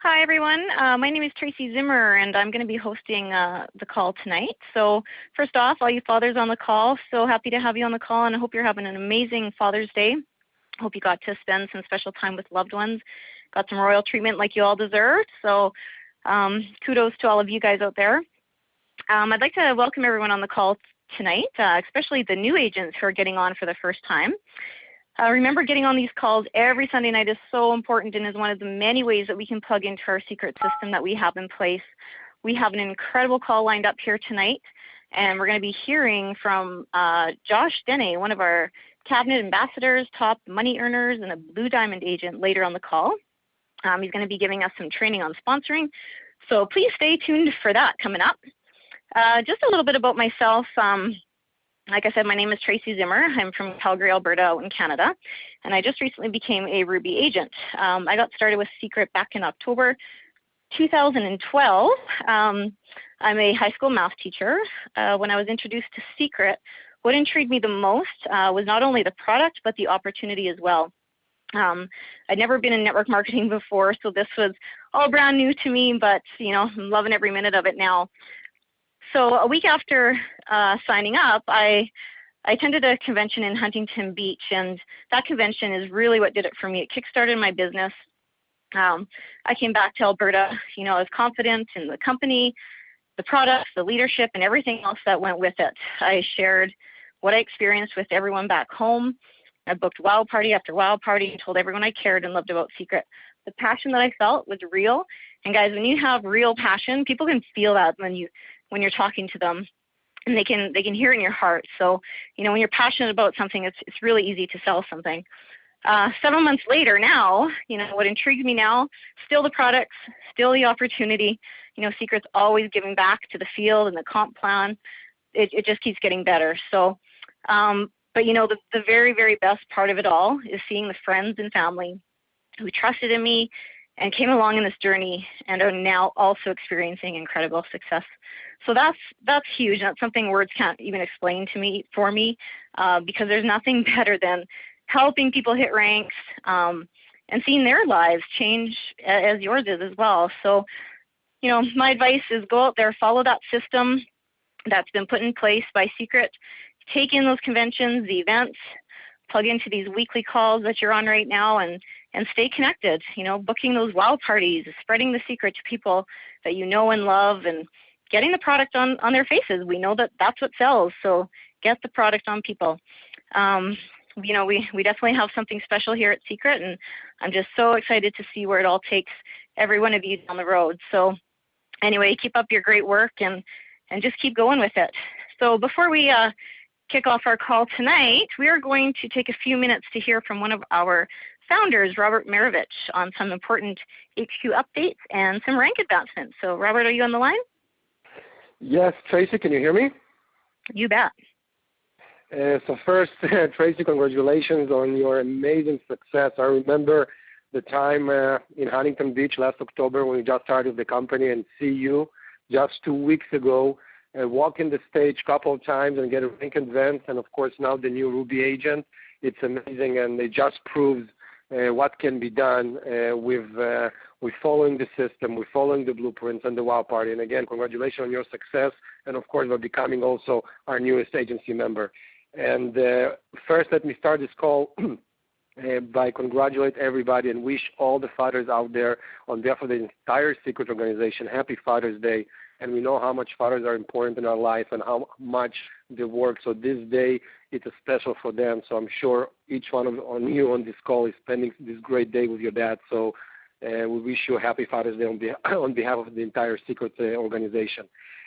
Hi, everyone. My name is Tracy Zimmer, and I'm going to be hosting the call tonight. So first off, all you fathers on the call, so happy to have you on the call, and I hope you're having an amazing Father's Day. I hope you got to spend some special time with loved ones, got some royal treatment like you all deserved. So kudos to all of you guys out there. I'd like to welcome everyone on the call tonight, especially the new agents who are getting on for the first time. Remember, getting on these calls every Sunday night is so important and is one of the many ways that we can plug into our secret system that we have in place. We have an incredible call lined up here tonight, and we're going to be hearing from Josh Dene, one of our cabinet ambassadors, top money earners, and a Blue Diamond agent later on the call. He's going to be giving us some training on sponsoring, so please stay tuned for that coming up. Just a little bit about myself. Like I said, my name is Tracy Zimmer. I'm from Calgary, Alberta, in Canada, and I just recently became a Ruby agent. I got started with Seacret back in October 2012. I'm a high school math teacher. When I was introduced to Seacret, what intrigued me the most was not only the product, but the opportunity as well. I'd never been in network marketing before, so this was all brand new to me, but I'm loving every minute of it now. So a week after signing up, I attended a convention in Huntington Beach, and that convention is really what did it for me. It kickstarted my business. I came back to Alberta, I was confident in the company, the products, the leadership, and everything else that went with it. I shared what I experienced with everyone back home. I booked wow party after wow party and told everyone I cared and loved about Seacret. The passion that I felt was real. And guys, when you have real passion, people can feel that when you're talking to them, and they can hear it in your heart. So, when you're passionate about something, it's really easy to sell something. 7 months later now, what intrigued me now, still the products, still the opportunity. Seacret's always giving back to the field and the comp plan. It just keeps getting better. So, but the very, very best part of it all is seeing the friends and family who trusted in me and came along in this journey and are now also experiencing incredible success. So that's huge. That's something words can't even explain for me, because there's nothing better than helping people hit ranks and seeing their lives change as yours is as well. So, my advice is go out there, follow that system that's been put in place by Seacret, take in those conventions, the events, plug into these weekly calls that you're on right now, and stay connected, booking those wow parties, spreading the secret to people that you know and love, and getting the product on their faces. We know that that's what sells, so get the product on people. We definitely have something special here at Seacret, and I'm just so excited to see where it all takes every one of you down the road. So anyway, keep up your great work and just keep going with it. So before we kick off our call tonight, we are going to take a few minutes to hear from one of our founders, Robert Marovich, on some important HQ updates and some rank advancements. So Robert, are you on the line? Yes, Tracy, can you hear me? You bet. So first, Tracy, congratulations on your amazing success. I remember the time in Huntington Beach last October when we just started the company, and see you just 2 weeks ago walk in the stage a couple of times and get a rank advance, and of course now the new Ruby agent. It's amazing, and it just proves what can be done with following the system, with following the blueprints and the wow party. And again, congratulations on your success, and of course, for becoming also our newest agency member. And first, let me start this call by congratulate everybody and wish all the fathers out there on behalf of the entire Seacret organization, happy Father's Day. And we know how much fathers are important in our life and how much they work. So this day, it's special for them. So I'm sure each one of you on this call is spending this great day with your dad. So we wish you a happy Father's Day on behalf of the entire Seacret organization.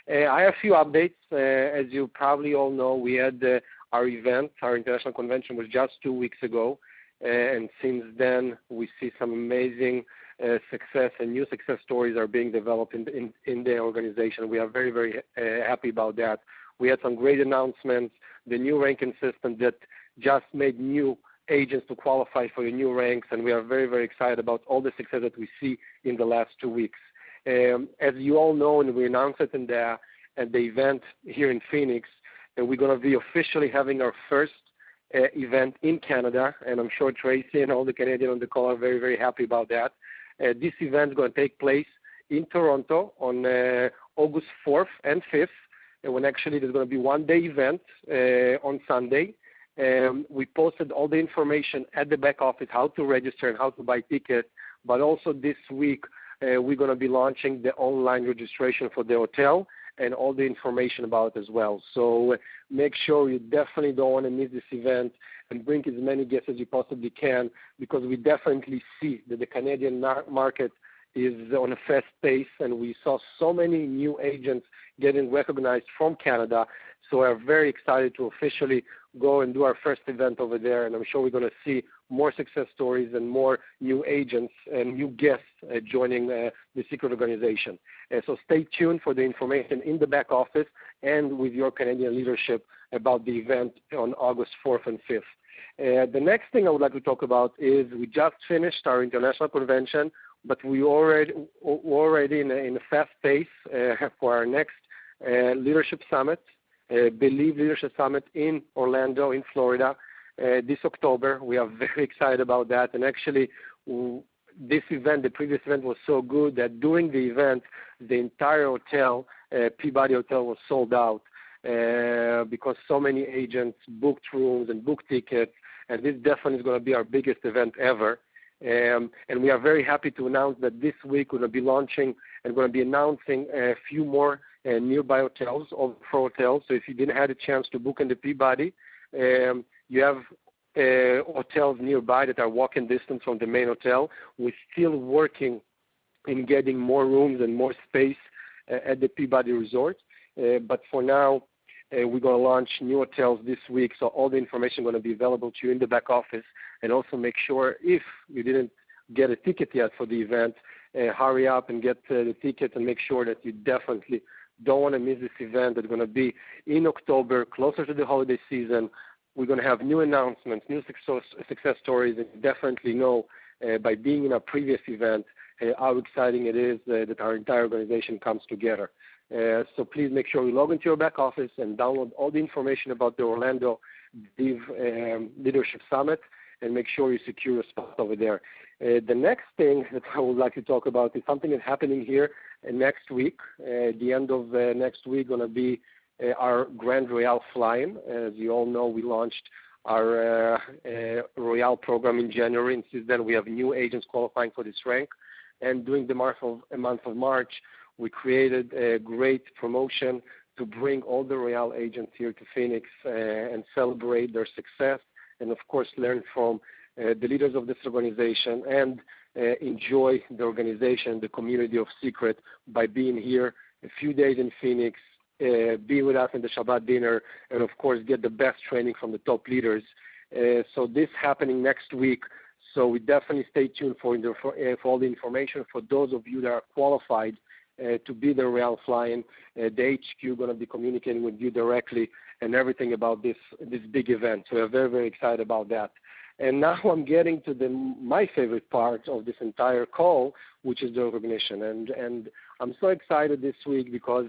I have a few updates. As you probably all know, we had our event, our international convention was just 2 weeks ago. And since then, we see some amazing success and new success stories are being developed in the organization. We are very, very happy about that. We had some great announcements, the new ranking system that just made new agents to qualify for the new ranks, and we are very, very excited about all the success that we see in the last 2 weeks. As you all know, and we announced it at the event here in Phoenix, we're going to be officially having our first event in Canada, and I'm sure Tracy and all the Canadians on the call are very, very happy about that. This event is going to take place in Toronto on August 4th and 5th, when actually there's going to be one-day event on Sunday. We posted all the information at the back office, how to register and how to buy tickets, but also this week we're going to be launching the online registration for the hotel and all the information about it as well. So make sure you definitely don't want to miss this event and bring as many guests as you possibly can, because we definitely see that the Canadian market is on a fast pace, and we saw so many new agents getting recognized from Canada. So we're very excited to officially go and do our first event over there, and I'm sure we're going to see more success stories and more new agents and new guests joining the Seacret organization. So stay tuned for the information in the back office and with your Canadian leadership about the event on August 4th and 5th. The next thing I would like to talk about is we just finished our international convention, but we already in a fast pace for our next leadership summit, Believe Leadership Summit in Orlando, in Florida, this October. We are very excited about that. And actually, this event, the previous event, was so good that during the event, the entire hotel, Peabody Hotel, was sold out because so many agents booked rooms and booked tickets. And this definitely is going to be our biggest event ever. And we are very happy to announce that this week we're going to be launching and going to be announcing a few more nearby hotels, over 4 hotels. So if you didn't have a chance to book in the Peabody, you have hotels nearby that are walking distance from the main hotel. We're still working in getting more rooms and more space at the Peabody Resort. But for now, we're going to launch new hotels this week, so all the information is going to be available to you in the back office. And also make sure, if you didn't get a ticket yet for the event, hurry up and get the ticket, and make sure that you definitely don't want to miss this event. It's going to be in October, closer to the holiday season. We're going to have new announcements, new success stories, and you definitely know by being in our previous event how exciting it is that our entire organization comes together. So please make sure you log into your back office and download all the information about the Orlando Leadership Summit, and make sure you secure a spot over there. The next thing that I would like to talk about is something that's happening here next week. At the end of next week, going to be our Grand Royale fly-in. As you all know, we launched our Royale program in January, and since then we have new agents qualifying for this rank. And during the month of March, we created a great promotion to bring all the Royale agents here to Phoenix and celebrate their success, and of course learn from the leaders of this organization and enjoy the organization, the community of Seacret, by being here a few days in Phoenix, be with us in the Shabbat dinner, and of course get the best training from the top leaders. So this happening next week. So we definitely stay tuned for all the information. For those of you that are qualified to be the Royale fly-in, the HQ going to be communicating with you directly and everything about this big event. So we're very, very excited about that. And now I'm getting to my favorite part of this entire call, which is the recognition. And I'm so excited this week because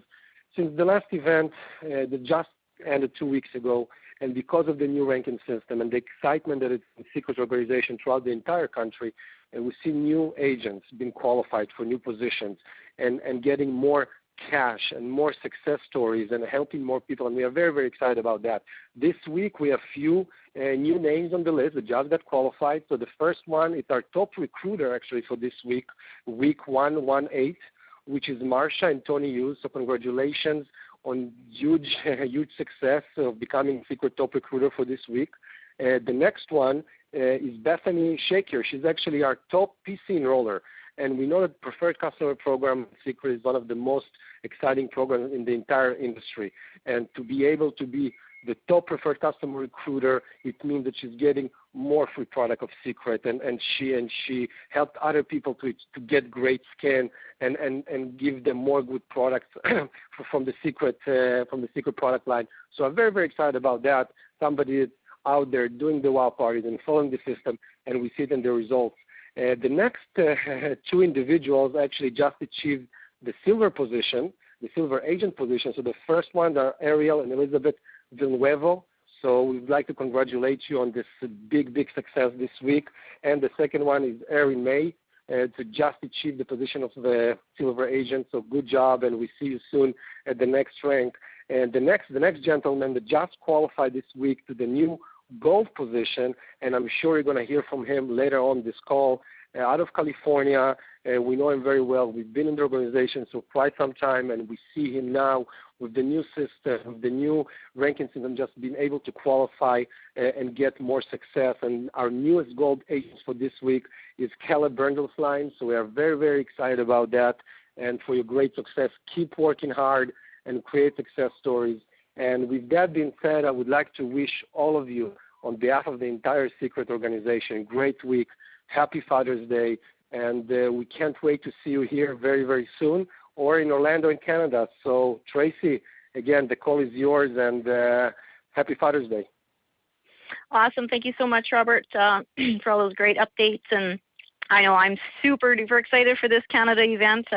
since the last event that just ended 2 weeks ago, and because of the new ranking system and the excitement that it's in Seacret organization throughout the entire country, and we see new agents being qualified for new positions and getting more cash and more success stories and helping more people, and we are very, very excited about that. This week we have few new names on the list that just got qualified. So the first one is our top recruiter actually for this week 118, which is Marsha and Tony Hughes. So congratulations on huge success of becoming Seacret top recruiter for this week. The next one is Bethany Shaker. She's actually our top PC enroller. And we know that preferred customer program Seacret is one of the most exciting programs in the entire industry. And to be able to be the top preferred customer recruiter, it means that she's getting more free product of Seacret, and she helped other people to get great skin and give them more good products from the Seacret product line. So I'm very, very excited about that. Somebody is out there doing the wow parties and following the system, and we see it in the results. The next two individuals actually just achieved the silver position, the silver agent position. So the first one are Ariel and Elizabeth Villanueva. So we'd like to congratulate you on this big, big success this week. And the second one is Erin May. to just achieve the position of the silver agent. So good job, and we see you soon at the next rank. And the next gentleman that just qualified this week to the new gold position, and I'm sure you're going to hear from him later on this call, out of California. We know him very well. We've been in the organization for quite some time, and we see him now with the new system, with the new ranking system, just being able to qualify and get more success. And our newest gold agent for this week is Caleb Berndelsline. So we are very, very excited about that. And for your great success, keep working hard and create success stories. And with that being said, I would like to wish all of you, on behalf of the entire Seacret organization, great week. Happy Father's Day, and we can't wait to see you here very, very soon, or in Orlando in Canada. So, Tracy, again, the call is yours, and happy Father's Day. Awesome. Thank you so much, Robert, for all those great updates. And I know I'm super duper excited for this Canada event.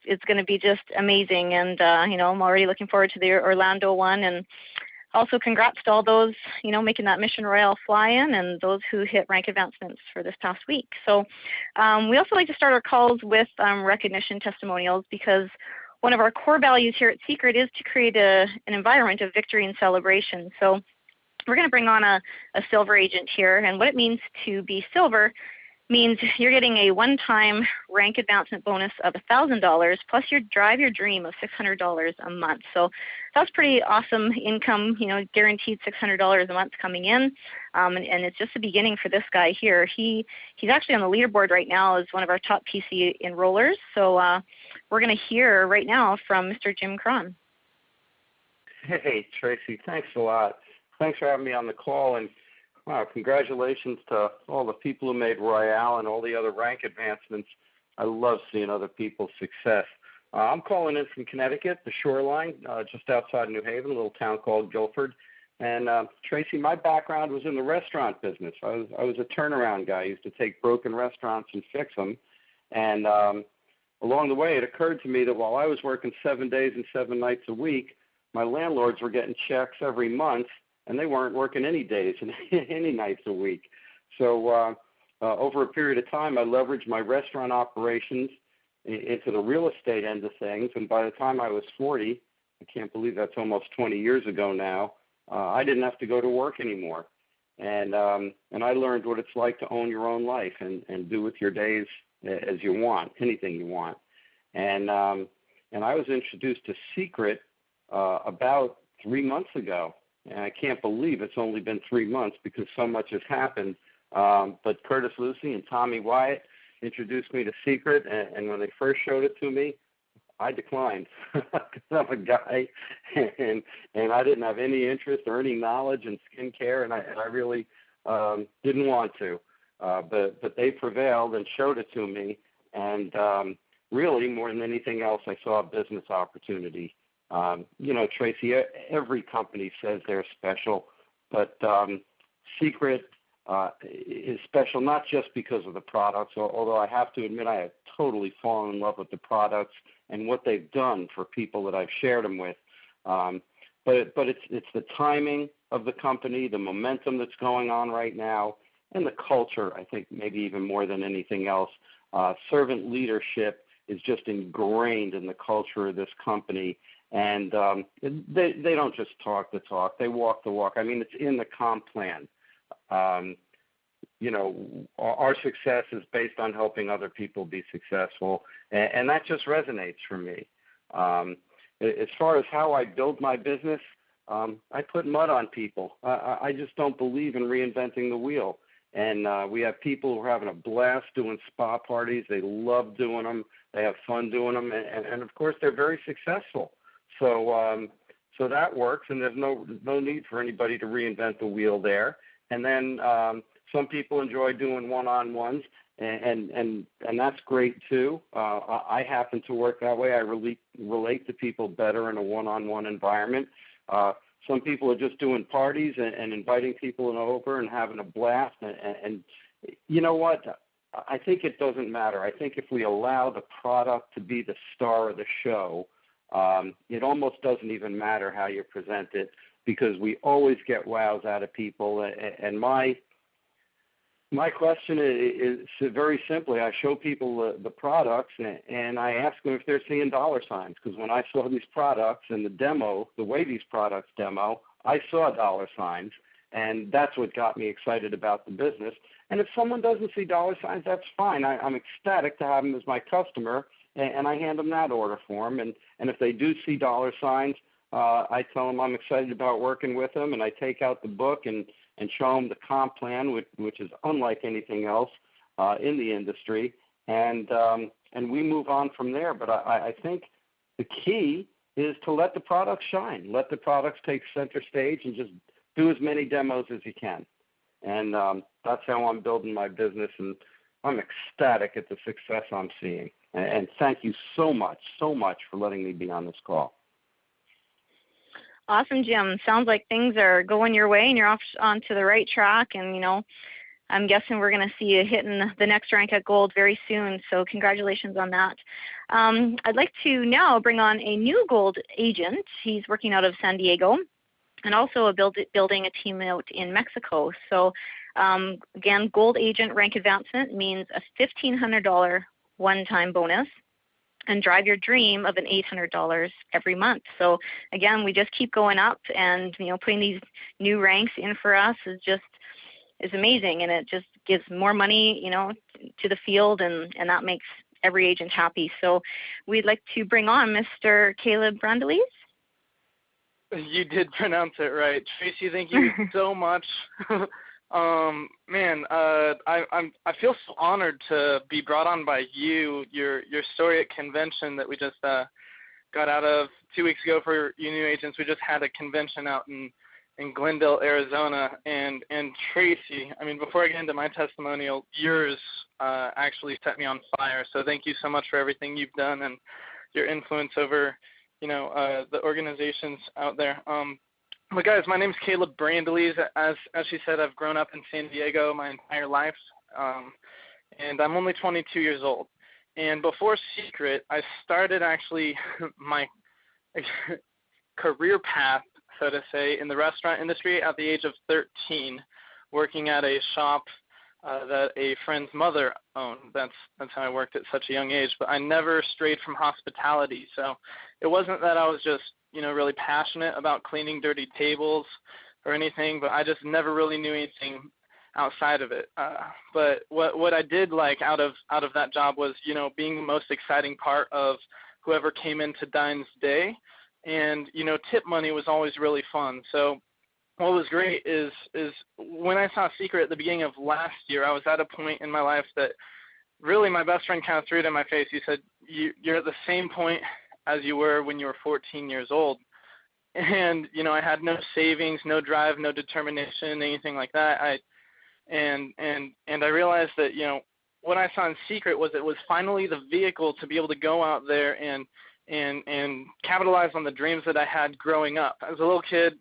It's going to be just amazing, and I'm already looking forward to the Orlando one. And also, congrats to all those, making that Mission Royale fly-in and those who hit rank advancements for this past week. So we also like to start our calls with recognition testimonials, because one of our core values here at Seacret is to create an environment of victory and celebration. So we're going to bring on a silver agent here, and what it means to be silver means you're getting a one-time rank advancement bonus of $1,000 plus your drive your dream of $600 a month. So that's pretty awesome income, guaranteed $600 a month coming in, and it's just the beginning for this guy here. He's actually on the leaderboard right now as one of our top PC enrollers. So we're going to hear right now from Mr. Jim Cron. Hey, Tracy, thanks a lot. Thanks for having me on the call, and wow, congratulations to all the people who made Royale and all the other rank advancements. I love seeing other people's success. I'm calling in from Connecticut, the shoreline, just outside New Haven, a little town called Guilford. And Tracy, my background was in the restaurant business. I was a turnaround guy. I used to take broken restaurants and fix them. And along the way, it occurred to me that while I was working 7 days and 7 nights a week, my landlords were getting checks every month, and they weren't working any days and any nights a week. So over a period of time, I leveraged my restaurant operations into the real estate end of things, and by the time I was 40, I can't believe that's almost 20 years ago now, I didn't have to go to work anymore. And I learned what it's like to own your own life and do with your days as you want, anything you want. And I was introduced to Seacret about 3 months ago. And I can't believe it's only been 3 months because so much has happened. But Curtis Lucy and Tommy Wyatt introduced me to Seacret, and when they first showed it to me, I declined because I'm a guy, and I didn't have any interest or any knowledge in skincare, and I really didn't want to. But they prevailed and showed it to me, and really, more than anything else, I saw a business opportunity. Tracy, every company says they're special, but Seacret is special not just because of the products, although I have to admit I have totally fallen in love with the products and what they've done for people that I've shared them with. But it's the timing of the company, the momentum that's going on right now, and the culture, I think, maybe even more than anything else. Servant leadership is just ingrained in the culture of this company. And they don't just talk the talk; they walk the walk. I mean, it's in the comp plan. Our success is based on helping other people be successful, and that just resonates for me. As far as how I build my business, I put mud on people. I just don't believe in reinventing the wheel. And we have people who are having a blast doing spa parties. They love doing them. They have fun doing them, and of course, they're very successful. So that works, and there's no need for anybody to reinvent the wheel there. And then some people enjoy doing one-on-ones, and that's great too. I happen to work that way. I relate to people better in a one-on-one environment. Some people are just doing parties and inviting people over and having a blast. And you know what? I think it doesn't matter. I think if we allow the product to be the star of the show, it almost doesn't even matter how you present it, because we always get wows out of people. And my My question is very simply, I show people the products, and I ask them if they're seeing dollar signs, because when I saw these products and the demo, the way these products demo, I saw dollar signs, and that's what got me excited about the business. And if someone doesn't see dollar signs, that's fine. I'm ecstatic to have them as my customer, and I hand them that order form. And if they do see dollar signs, I tell them I'm excited about working with them, and I take out the book and show them the comp plan, which is unlike anything else in the industry, and we move on from there. But I think the key is to let the products shine, let the products take center stage, and just do as many demos as you can. And that's how I'm building my business, and I'm ecstatic at the success I'm seeing. And thank you so much for letting me be on this call. Awesome, Jim. Sounds like things are going your way and you're off onto the right track. And, I'm guessing we're going to see you hitting the next rank at gold very soon. So congratulations on that. I'd like to now bring on a new gold agent. He's working out of San Diego and also building a team out in Mexico. So again, gold agent rank advancement means a $1,500 one-time bonus, and drive your dream of an $800 every month. So again, we just keep going up, and putting these new ranks in for us is amazing, and it just gives more money to the field, and that makes every agent happy. So we'd like to bring on Mr. Caleb Brandelis. You did pronounce it right, Tracy. Thank you so much. I feel so honored to be brought on by you. Your story at convention that we just got out of 2 weeks ago for you new agents. We just had a convention out in Glendale, Arizona, and Tracy. Before I get into my testimonial, yours actually set me on fire. So thank you so much for everything you've done and your influence over the organizations out there. Well, guys, my name is Caleb Brandelis. As she said, I've grown up in San Diego my entire life, and I'm only 22 years old. And before Seacret, I started actually my career path, so to say, in the restaurant industry at the age of 13, working at a shop that a friend's mother owned. That's how I worked at such a young age. But I never strayed from hospitality, so it wasn't that I was just really passionate about cleaning dirty tables or anything, but I just never really knew anything outside of it. But what I did like out of that job was, being the most exciting part of whoever came in to dine's day. And, tip money was always really fun. So what was great is when I saw Seacret at the beginning of last year, I was at a point in my life that really my best friend kind of threw it in my face. He said, you're at the same point as you were when you were 14 years old. And, I had no savings, no drive, no determination, anything like that. I realized that, what I saw in Seacret was it was finally the vehicle to be able to go out there and capitalize on the dreams that I had growing up. As little kids,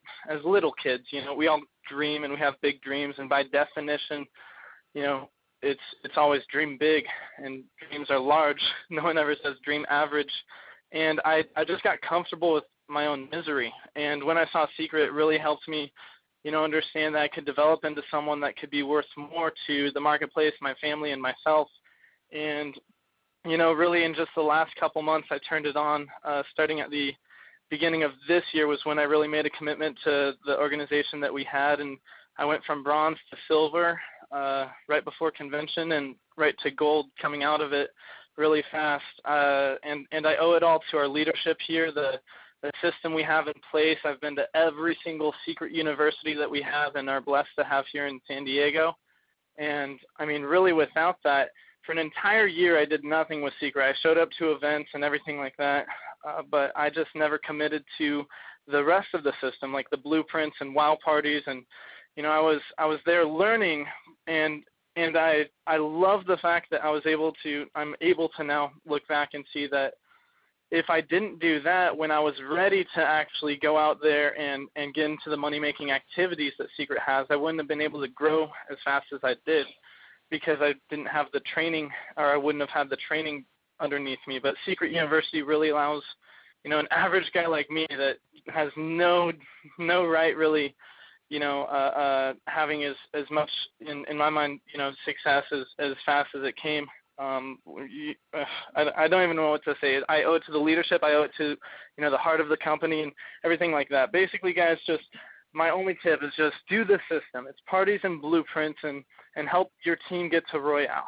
we all dream and we have big dreams, and by definition, it's always dream big and dreams are large. No one ever says dream average. And I just got comfortable with my own misery. And when I saw Seacret, it really helped me, understand that I could develop into someone that could be worth more to the marketplace, my family, and myself. And, really in just the last couple months, I turned it on. Starting at the beginning of this year was when I really made a commitment to the organization that we had. And I went from bronze to silver right before convention and right to gold coming out of it really fast. And I owe it all to our leadership here, the system we have in place. I've been to every single Seacret university that we have and are blessed to have here in San Diego. And, really without that, for an entire year I did nothing with Seacret. I showed up to events and everything like that, but I just never committed to the rest of the system, like the blueprints and wow parties. And, I was there learning, and I love the fact that I'm able to now look back and see that if I didn't do that when I was ready to actually go out there and get into the money-making activities that Seacret has, I wouldn't have been able to grow as fast as I did because I didn't have the training, or I wouldn't have had the training underneath me. But Seacret University really allows, an average guy like me that has no right really having as much in my mind, success as fast as it came. I don't even know what to say. I owe it to the leadership. I owe it to, the heart of the company and everything like that. Basically, guys, just my only tip is just do the system. It's parties and blueprints and help your team get to Royale.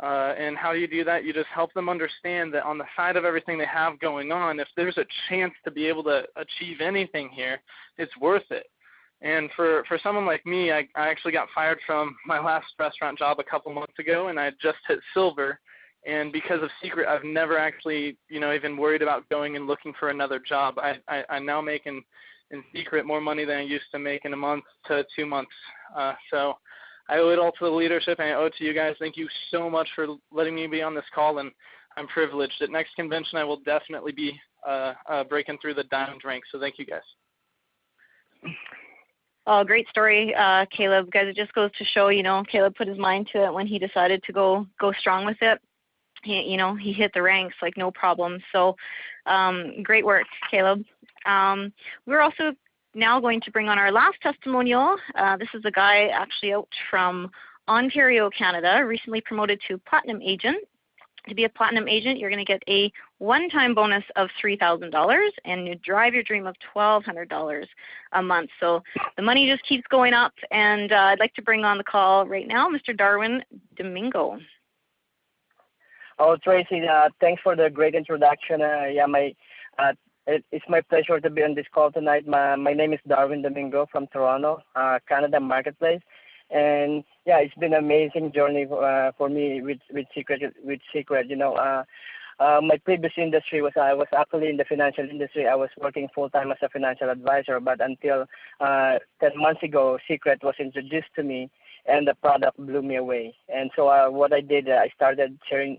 And how do you do that? You just help them understand that on the side of everything they have going on, if there's a chance to be able to achieve anything here, it's worth it. And for someone like me, I actually got fired from my last restaurant job a couple months ago, and I just hit silver. And because of Seacret, I've never actually, even worried about going and looking for another job. I now make in Seacret more money than I used to make in a month to 2 months. So I owe it all to the leadership, and I owe it to you guys. Thank you so much for letting me be on this call, and I'm privileged. At next convention, I will definitely be breaking through the diamond ranks, so thank you guys. Oh, great story, Caleb. Guys, it just goes to show, Caleb put his mind to it when he decided to go strong with it. He hit the ranks like no problem. So great work, Caleb. We're also now going to bring on our last testimonial. This is a guy actually out from Ontario, Canada, recently promoted to Platinum Agent. To be a Platinum Agent, you're going to get a one-time bonus of $3,000, and you drive your dream of $1,200 a month. So the money just keeps going up, and I'd like to bring on the call right now Mr. Darwin Domingo. Oh, Tracy, thanks for the great introduction. It's my pleasure to be on this call tonight. My name is Darwin Domingo from Toronto, Canada Marketplace. And yeah, it's been an amazing journey for me with Seacret. My previous industry I was actually in the financial industry. I was working full time as a financial advisor, but until 10 months ago, Seacret was introduced to me, and the product blew me away. And so what I did, I started sharing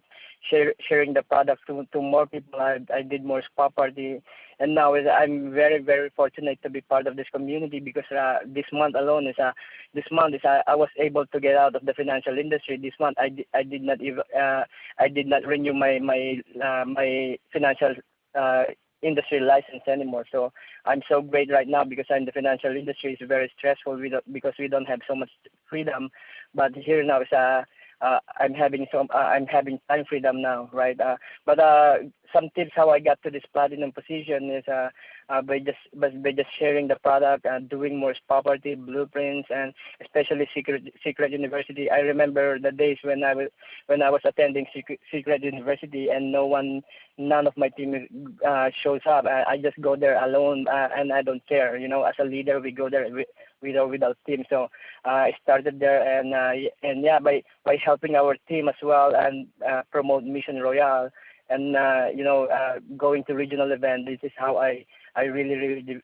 the product to more people. I did more spa party, and now I'm very, very fortunate to be part of this community because this month alone I was able to get out of the financial industry. This month I did not renew my financial industry license anymore. So I'm so great right now because I'm in the financial industry. It's very stressful because we don't have so much freedom, but here now is I'm having time freedom now, right? But some tips how I got to this platinum position is by just sharing the product, doing more spa party blueprints, and especially Seacret University. I remember the days when I was attending Seacret University and none of my team shows up. I just go there alone, and I don't care. As a leader, we go there with or without team. So I started there, and by helping our team as well and promote Mission Royale and going to regional event. This is how I really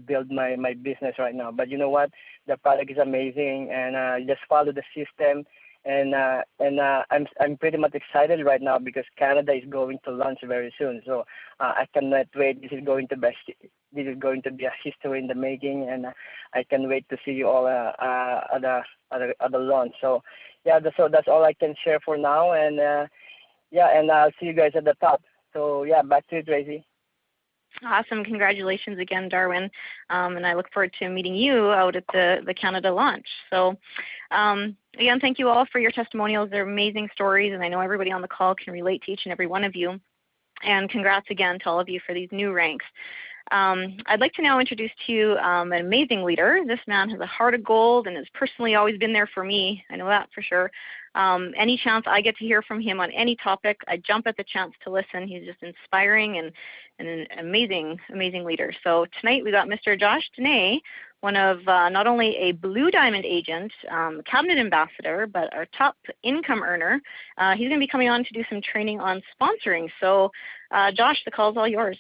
build my business right now. But you know what? The product is amazing, and just follow the system. And I'm pretty much excited right now because Canada is going to launch very soon. So I cannot wait. This is going to be a history in the making, and I can wait to see you all at the launch. So yeah, that's all I can share for now. And and I'll see you guys at the top. So yeah, back to you, Tracy. Awesome. Congratulations again, Darwin. And I look forward to meeting you out at the Canada launch. So again, thank you all for your testimonials. They're amazing stories, and I know everybody on the call can relate to each and every one of you. And congrats again to all of you for these new ranks. I'd like to now introduce to you an amazing leader. This man has a heart of gold and has personally always been there for me. I know that for sure. Any chance I get to hear from him on any topic, I jump at the chance to listen. He's just inspiring and an amazing, amazing leader. So tonight we got Mr. Josh Dene, one of not only a Blue Diamond agent, cabinet ambassador, but our top income earner. He's going to be coming on to do some training on sponsoring. So Josh, the call's all yours.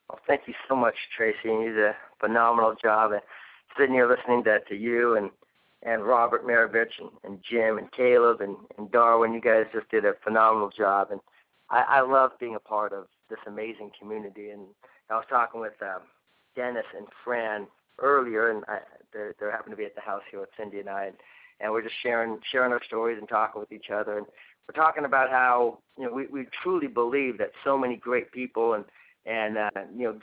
Well, thank you so much, Tracy. You did a phenomenal job. Sitting here listening to you and Robert Maravich and Jim and Caleb and Darwin, you guys just did a phenomenal job. And I love being a part of this amazing community. And I was talking with Dennis and Fran earlier, and they happened to be at the house here with Cindy and I, and we're just sharing our stories and talking with each other. And we're talking about how we truly believe that so many great people and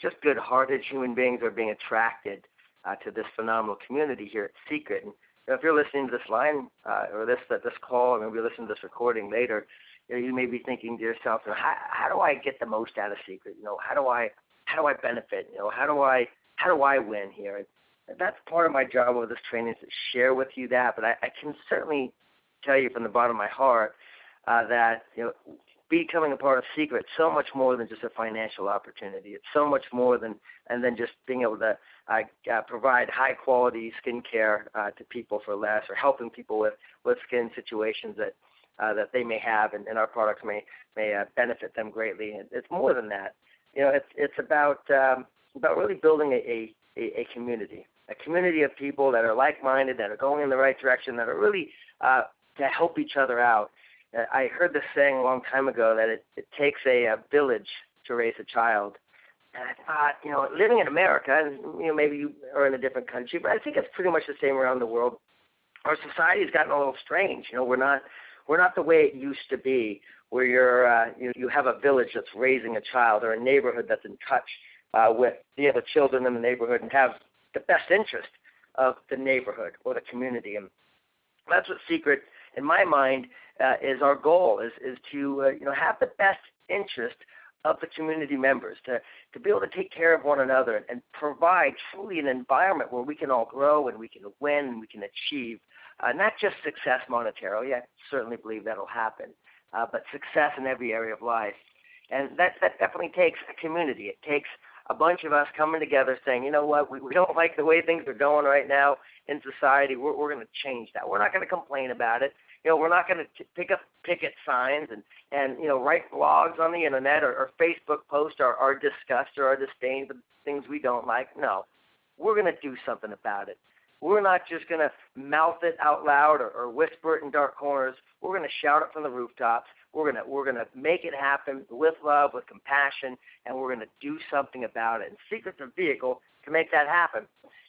just good-hearted human beings are being attracted to this phenomenal community here at Seacret. And if you're listening to this line or this call, and maybe you're listening to this recording later, you may be thinking to yourself, how do I get the most out of Seacret? How do I benefit? How do I win here? And that's part of my job with this training, is to share with you that. But I can certainly tell you from the bottom of my heart that becoming a part of Seacret is so much more than just a financial opportunity. It's so much more than just being able to provide high quality skincare to people for less, or helping people with skin situations that they may have, and our products may benefit them greatly. It's more than that. It's about really building a community of people that are like-minded, that are going in the right direction, that are really to help each other out. I heard this saying a long time ago that it takes a village to raise a child. And I thought, living in America, and maybe you are in a different country, but I think it's pretty much the same around the world. Our society has gotten a little strange. We're not the way it used to be, where you have a village that's raising a child, or a neighborhood that's in touch with the other children in the neighborhood and have the best interest of the neighborhood or the community. And that's what Seacret, in my mind, is our goal, is to have the best interest of the community members, to be able to take care of one another and provide truly an environment where we can all grow and we can win and we can achieve not just success monetarily. I certainly believe that'll happen, but success in every area of life. And that definitely takes a community. It takes a bunch of us coming together saying, you know what, we don't like the way things are going right now in society. We're going to change that. We're not going to complain about it. We're not going to pick up picket signs and write blogs on the internet or Facebook post our disgust or our disdain for things we don't like. No, we're going to do something about it. We're not just going to mouth it out loud or whisper it in dark corners. We're going to shout it from the rooftops. We're going to make it happen with love, with compassion, and we're going to do something about it. And Seacret's a vehicle to make that happen.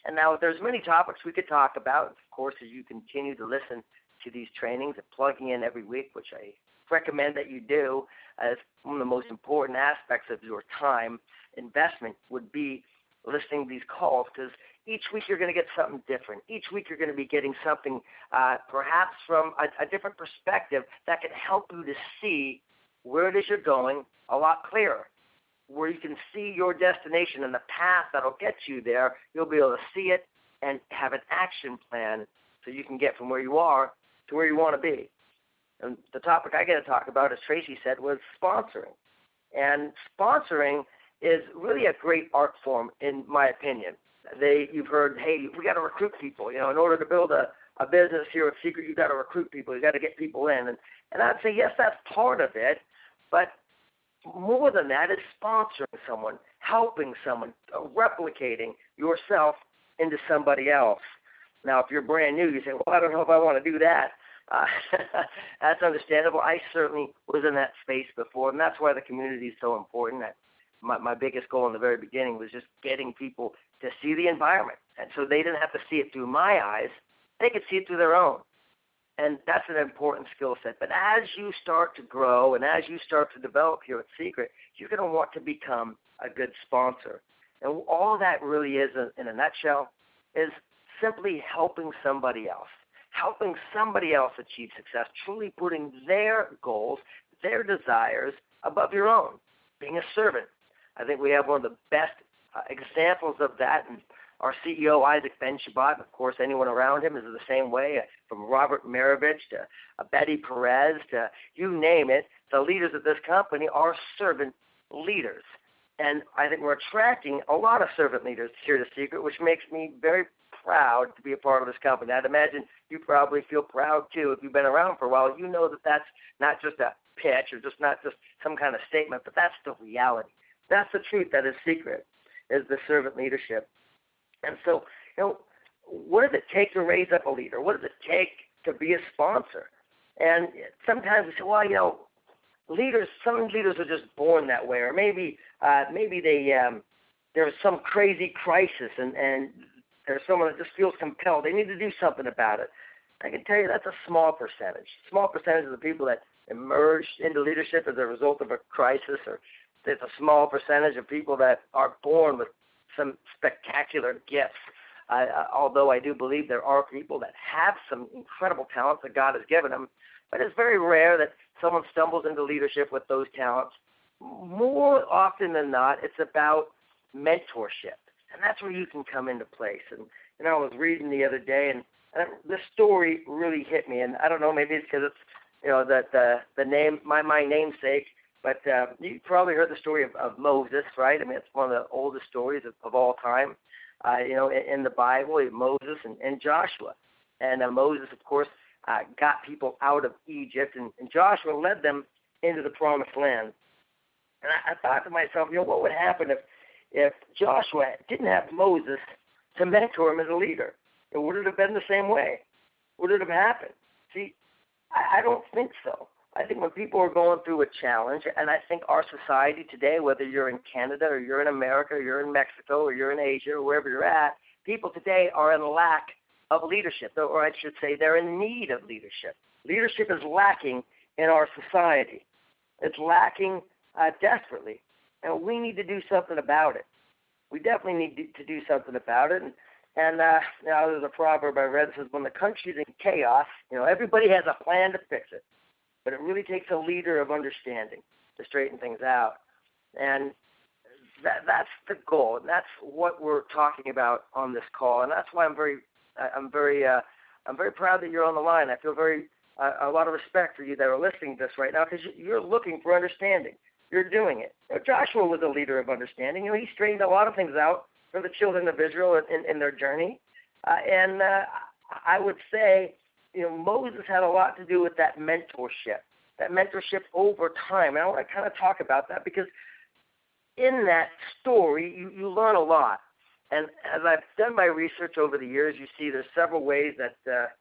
And now there's many topics we could talk about. Of course, as you continue to listen to these trainings and plugging in every week, which I recommend that you do, as one of the most important aspects of your time investment would be listening to these calls, because each week you're going to get something different. Each week you're going to be getting something perhaps from a different perspective that can help you to see where it is you're going a lot clearer, where you can see your destination and the path that'll get you there. You'll be able to see it and have an action plan so you can get from where you are to where you want to be. And the topic I get to talk about, as Tracy said, was sponsoring. And sponsoring is really a great art form, in my opinion. You've heard, hey, we got to recruit people. In order to build a business here at Seacret, you've got to recruit people. You've got to get people in. And I'd say, yes, that's part of it. But more than that is sponsoring someone, helping someone, replicating yourself into somebody else. Now, if you're brand new, you say, well, I don't know if I want to do that. That's understandable. I certainly was in that space before, and that's why the community is so important. My biggest goal in the very beginning was just getting people to see the environment. And so they didn't have to see it through my eyes. They could see it through their own. And that's an important skill set. But as you start to grow and as you start to develop here at Seacret, you're going to want to become a good sponsor. And all that really is, in a nutshell, is simply helping somebody else achieve success, truly putting their goals, their desires above your own, being a servant. I think we have one of the best examples of that, and our CEO, Isaac Ben Shabbat, of course, anyone around him is the same way, from Robert Maravich to Betty Perez to you name it. The leaders of this company are servant leaders. And I think we're attracting a lot of servant leaders here to Seacret, which makes me very proud to be a part of this company. I'd imagine you probably feel proud, too, if you've been around for a while. You know that that's not just a pitch or just not just some kind of statement, but that's the reality. That's the truth that is Seacret, is the servant leadership. And so, what does it take to raise up a leader? What does it take to be a sponsor? And sometimes we say, well, some leaders are just born that way, or maybe there's some crazy crisis and there's someone that just feels compelled. They need to do something about it. I can tell you that's a small percentage. Small percentage of the people that emerge into leadership as a result of a crisis, or there's a small percentage of people that are born with some spectacular gifts. although I do believe there are people that have some incredible talents that God has given them, but it's very rare that someone stumbles into leadership with those talents. More often than not, it's about mentorship, and that's where you can come into place. And I was reading the other day, and this story really hit me. And I don't know, maybe it's because it's the name, my namesake, but you probably heard the story of Moses, right? I mean, it's one of the oldest stories of all time. In the Bible, Moses and Joshua. And Moses, of course, got people out of Egypt, and Joshua led them into the promised land. And I thought to myself, what would happen if Joshua didn't have Moses to mentor him as a leader? Would it have been the same way? Would it have happened? See, I don't think so. I think when people are going through a challenge, and I think our society today, whether you're in Canada or you're in America or you're in Mexico or you're in Asia or wherever you're at, people today are in lack of leadership, or I should say they're in need of leadership. Leadership is lacking in our society. It's lacking desperately, and we need to do something about it. We definitely need to do something about it. And there's a proverb I read that says, when the country's in chaos, everybody has a plan to fix it. But it really takes a leader of understanding to straighten things out. And that's the goal, and that's what we're talking about on this call. And that's why I'm very proud that you're on the line. I feel a lot of respect for you that are listening to this right now, because you're looking for understanding. You're doing it. Joshua was a leader of understanding. He straightened a lot of things out for the children of Israel in their journey. And I would say, Moses had a lot to do with that mentorship over time. And I want to kind of talk about that, because in that story, you learn a lot. And as I've done my research over the years, you see there's several ways that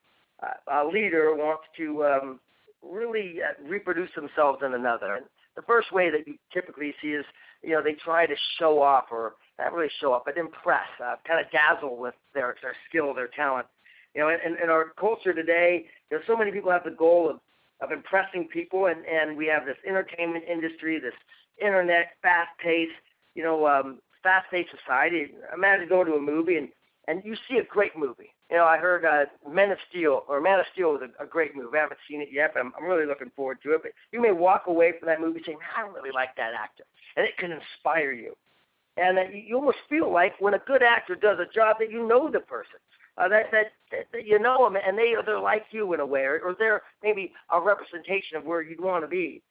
a leader wants to really reproduce themselves in another. And the first way that you typically see is, they try to show off, or not really show off, but impress, kind of dazzle with their skill, their talent. In our culture today, so many people have the goal of impressing people, and we have this entertainment industry, this internet, fast-paced society. Imagine going to a movie and you see a great movie. I heard Man of Steel was a great movie. I haven't seen it yet, but I'm really looking forward to it. But you may walk away from that movie saying, I don't really like that actor, and it can inspire you. And you almost feel like when a good actor does a job that you know the person. That you know them, and they're like you in a way, or they're maybe a representation of where you'd want to be.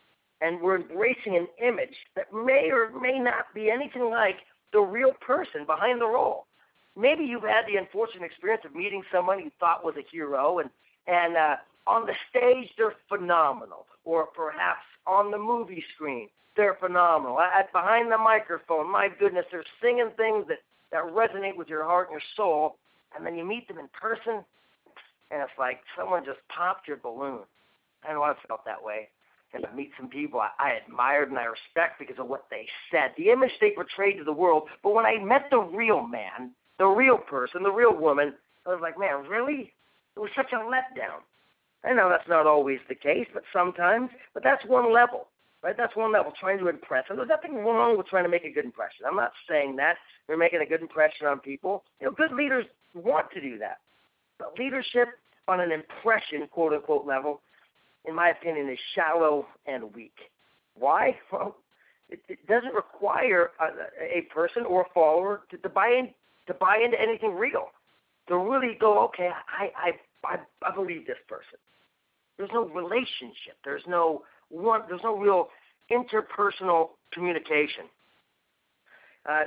And we're embracing an image that may or may not be anything like the real person behind the role. Maybe you've had the unfortunate experience of meeting someone you thought was a hero, and on the stage they're phenomenal, or perhaps on the movie screen they're phenomenal. Behind the microphone, my goodness, they're singing things that resonate with your heart and your soul. And then you meet them in person, and it's like someone just popped your balloon. I know I've felt that way. And I meet some people I admired and I respect because of what they said, the image they portrayed to the world. But when I met the real man, the real person, the real woman, I was like, man, really? It was such a letdown. I know that's not always the case, but sometimes. But that's one level, right? That's one level, trying to impress. And there's nothing wrong with trying to make a good impression. I'm not saying that. You're making a good impression on people. Good leaders want to do that. But leadership on an impression, quote-unquote, level, in my opinion, is shallow and weak. Why? Well, it doesn't require a person or a follower to buy into anything real, to really go, okay, I believe this person. There's no relationship. There's no real interpersonal communication.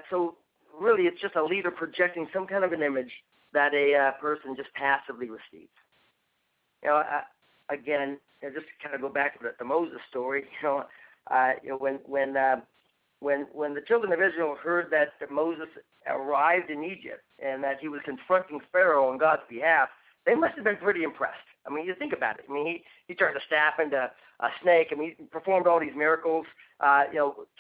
So really, it's just a leader projecting some kind of an image that a person just passively receives. Again, just to kind of go back to the Moses story, when the children of Israel heard that Moses arrived in Egypt and that he was confronting Pharaoh on God's behalf, they must have been pretty impressed. I mean, you think about it. I mean, he turned a staff into a snake. I mean, he performed all these miracles,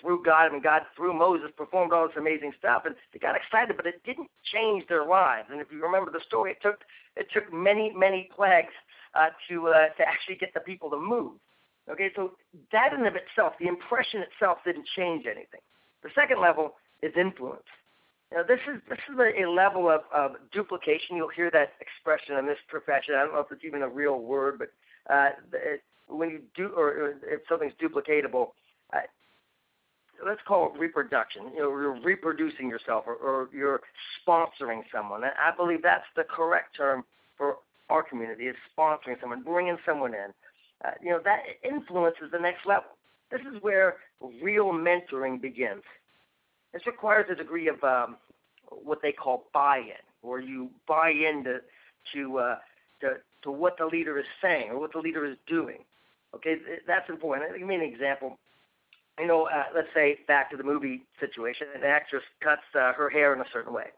through God. I mean, God, through Moses, performed all this amazing stuff, and they got excited, but it didn't change their lives. And if you remember the story, it took many plagues to actually get the people to move. Okay, so that in of itself, the impression itself didn't change anything. The second level is influence. This is a level of duplication. You'll hear that expression in this profession. I don't know if it's even a real word, but when you do, or if something's duplicatable, let's call it reproduction. You're reproducing yourself, or you're sponsoring someone. I believe that's the correct term for our community, is sponsoring someone, bringing someone in. That influence is the next level. This is where real mentoring begins. This requires a degree of what they call buy-in, where you buy into to what the leader is saying or what the leader is doing. Okay, that's important. Let me give you an example. Let's say back to the movie situation, an actress cuts her hair in a certain way.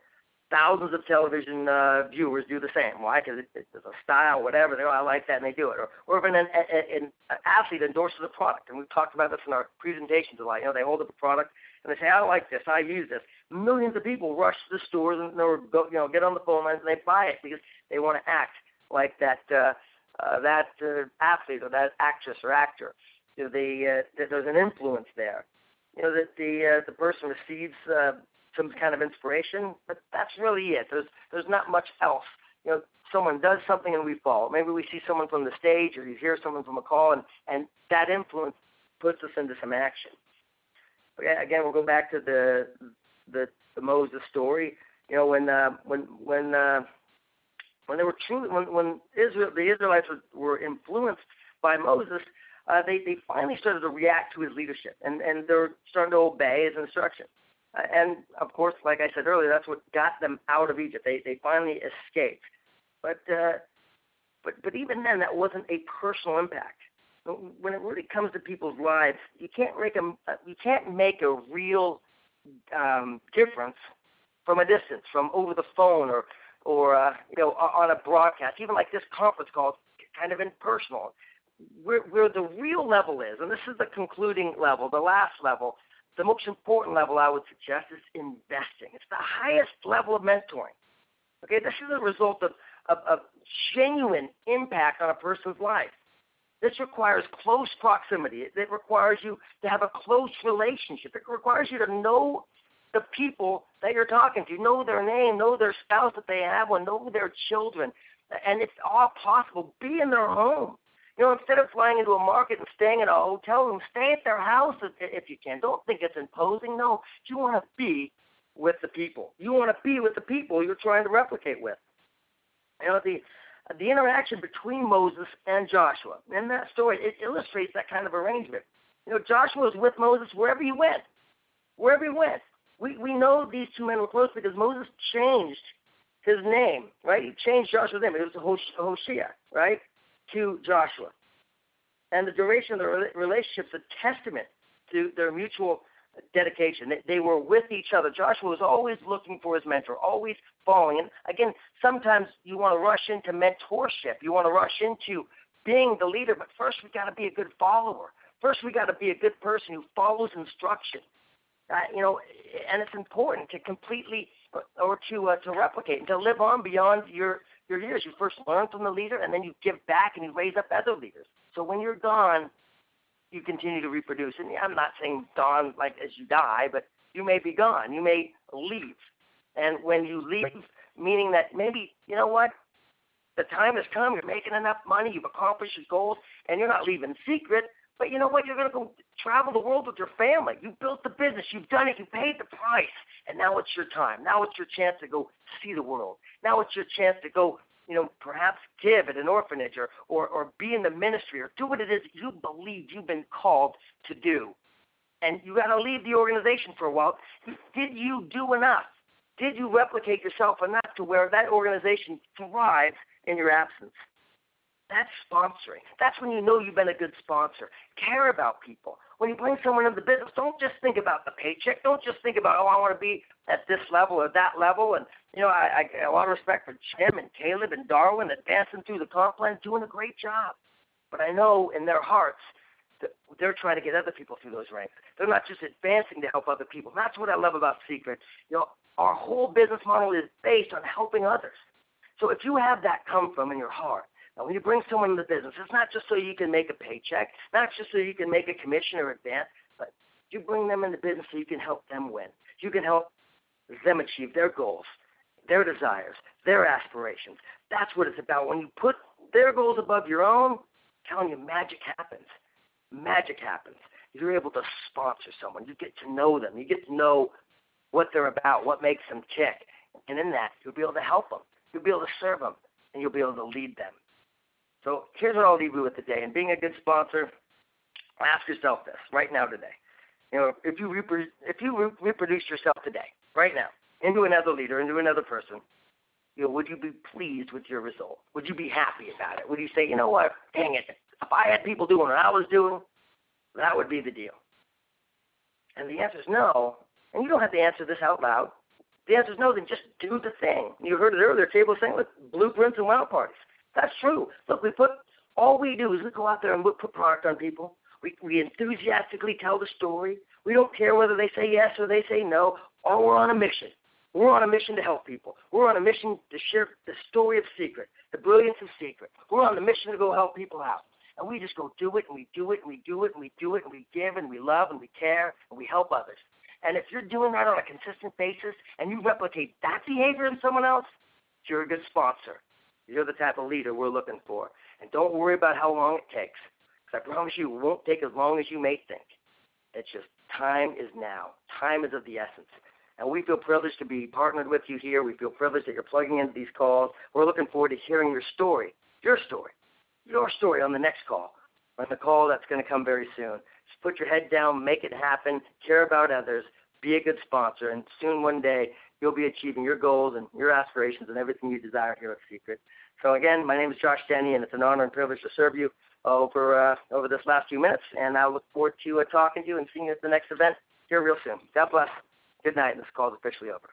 Thousands of television viewers do the same. Why? Because it's a style, whatever. I like that, and they do it. Or if an athlete endorses a product, and we've talked about this in our presentations a lot. They hold up a product, and they say, I like this, I use this. Millions of people rush to the stores and go, get on the phone lines, and they buy it because they want to act like that athlete or that actress or actor. There's an influence there. That the person receives some kind of inspiration, but that's really it. There's not much else. Someone does something and we follow. Maybe we see someone from the stage, or you hear someone from a call, and that influence puts us into some action. But again, we'll go back to the Moses story. When the Israelites were influenced by Moses, they finally started to react to his leadership, and they're starting to obey his instruction. And of course, like I said earlier, that's what got them out of Egypt. They finally escaped. But even then, that wasn't a personal impact. When it really comes to people's lives, you can't make a real difference from a distance, from over the phone or on a broadcast. Even like this conference call, it's kind of impersonal. Where the real level is, and this is the concluding level, the last level, the most important level I would suggest is investing. It's the highest level of mentoring. Okay, this is a result of genuine impact on a person's life. This requires close proximity. It requires you to have a close relationship. It requires you to know the people that you're talking to, know their name, know their spouse that they have, or know their children. And it's all possible. Be in their home. Instead of flying into a market and staying in a hotel room, stay at their house if you can. Don't think it's imposing. No, you want to be with the people. You want to be with the people you're trying to replicate with. The interaction between Moses and Joshua, in that story, it illustrates that kind of arrangement. Joshua was with Moses wherever he went. Wherever he went. We know these two men were close because Moses changed his name, right? He changed Joshua's name. It was Hoshea, right, to Joshua. And the duration of the relationship is a testament to their mutual dedication. They were with each other. Joshua was always looking for his mentor, always following. And again, sometimes you want to rush into mentorship. You want to rush into being the leader, but first we got to be a good follower. First we got to be a good person who follows instruction. And it's important to completely or to replicate and to live on beyond your years. You first learn from the leader, and then you give back and you raise up other leaders. So when you're gone, you continue to reproduce. And I'm not saying gone like as you die, but you may be gone. You may leave. And when you leave, meaning that maybe, you know what, the time has come, you're making enough money, you've accomplished your goals, and you're not leaving Seacret, but you know what, you're going to go travel the world with your family. You built the business, you've done it, you paid the price, and now it's your time. Now it's your chance to go see the world. Now it's your chance to go, perhaps give at an orphanage or be in the ministry or do what it is you believe you've been called to do. And you got to leave the organization for a while. Did you do enough? Did you replicate yourself enough to where that organization thrives in your absence? That's sponsoring. That's when you know you've been a good sponsor. Care about people. When you bring someone into the business, don't just think about the paycheck. Don't just think about, I want to be at this level or that level. And, I got a lot of respect for Jim and Caleb and Darwin advancing through the comp plan, doing a great job. But I know in their hearts that they're trying to get other people through those ranks. They're not just advancing to help other people. And that's what I love about Seacret. Our whole business model is based on helping others. So if you have that come from in your heart, now when you bring someone into business, it's not just so you can make a paycheck, not just so you can make a commission or advance, but you bring them into business so you can help them win. You can help them achieve their goals, their desires, their aspirations. That's what it's about. When you put their goals above your own, I'm telling you, magic happens. Magic happens. You're able to sponsor someone. You get to know them. You get to know what they're about, what makes them tick. And in that, you'll be able to help them. You'll be able to serve them, and you'll be able to lead them. So here's what I'll leave you with today. And being a good sponsor, ask yourself this right now today. You know, if you reproduce yourself today, right now, into another leader, into another person, you know, would you be pleased with your result? Would you be happy about it? Would you say, you know what, dang it, if I had people doing what I was doing, that would be the deal? And the answer is no. And you don't have to answer this out loud. The answer is no, then just do the thing. You heard it earlier, Cable was saying, with blueprints and wow parties. That's true. Look, all we do is we go out there and we put product on people. We enthusiastically tell the story. We don't care whether they say yes or they say no. We're on a mission. We're on a mission to help people. We're on a mission to share the story of Seacret, the brilliance of Seacret. We're on a mission to go help people out. And we just go do it, and we do it, and we do it, and we do it, and we give, and we love, and we care, and we help others. And if you're doing that on a consistent basis, and you replicate that behavior in someone else, you're a good sponsor. You're the type of leader we're looking for. And don't worry about how long it takes, because I promise you it won't take as long as you may think. It's just time is now. Time is of the essence. And we feel privileged to be partnered with you here. We feel privileged that you're plugging into these calls. We're looking forward to hearing your story on the next call, on the call that's going to come very soon. Just put your head down, make it happen, care about others, be a good sponsor, and soon one day you'll be achieving your goals and your aspirations and everything you desire here at Seacret. So again, my name is Josh Denny, and it's an honor and privilege to serve you over this last few minutes, and I look forward to talking to you and seeing you at the next event here real soon. God bless. Good night, and this call is officially over.